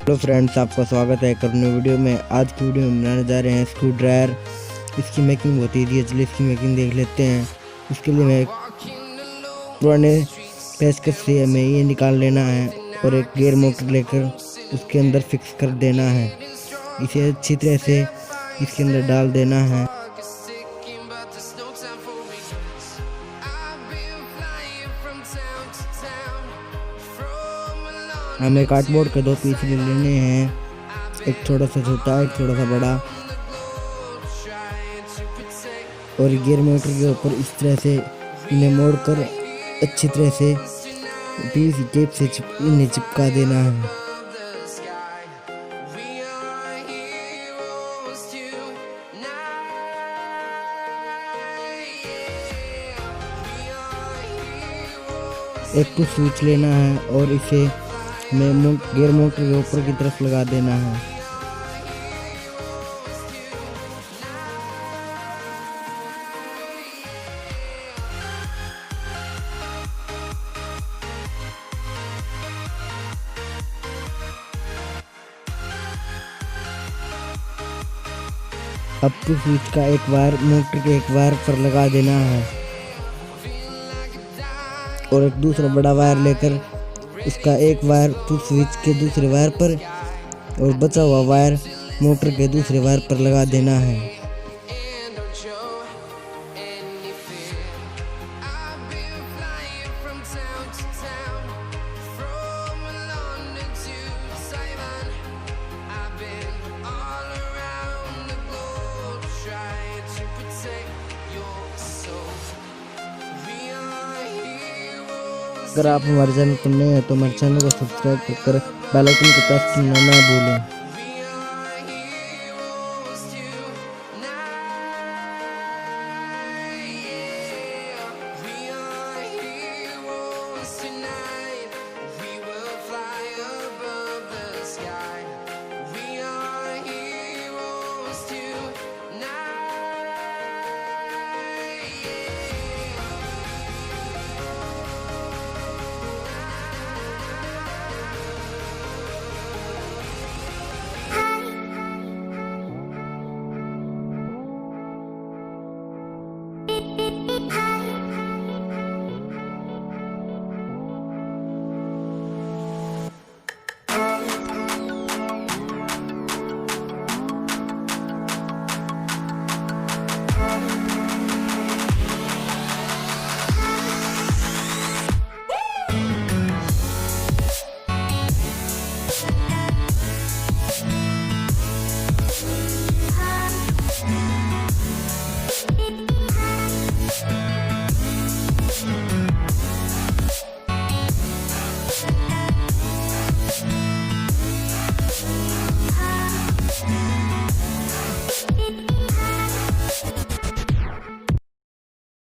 Hello friends, आपका स्वागत है एक और नई वीडियो में। आज की वीडियो में बनाने जा रहे हैं स्क्रू ड्रायर। इसकी मेकिंग बहुत ईजी है, चलिए इसकी मेकिंग देख लेते हैं। इसके लिए मैं पुराने पेचकस से हमें ये निकाल लेना है और एक गियर मोटर लेकर उसके अंदर फिक्स कर देना है। इसे अच्छी तरह से इसके अंदर डाल देना है। हमें कार्डबोर्ड के 2 पीस ले लेने हैं, एक थोड़ा सा छोटा एक थोड़ा सा बड़ा, और गियर मोटर के ऊपर इस तरह से इन्हें मोड़कर अच्छी तरह से पीवीसी टेप से इन्हें चिपका देना है। एक को स्विच लेना है और इसे गियर मोटर के ऊपर की तरफ लगा देना है। अब तो स्विच का एक वायर मोटर के एक वायर पर लगा देना है और एक दूसरा बड़ा वायर लेकर उसका एक वायर तो स्विच के दूसरे वायर पर और बचा हुआ वायर मोटर के दूसरे वायर पर लगा देना है। अगर आप हमारे चैनल पर नए हैं तो हमारे चैनल को सब्सक्राइब कर बेल आइकन को प्रेस करना ना भूलें।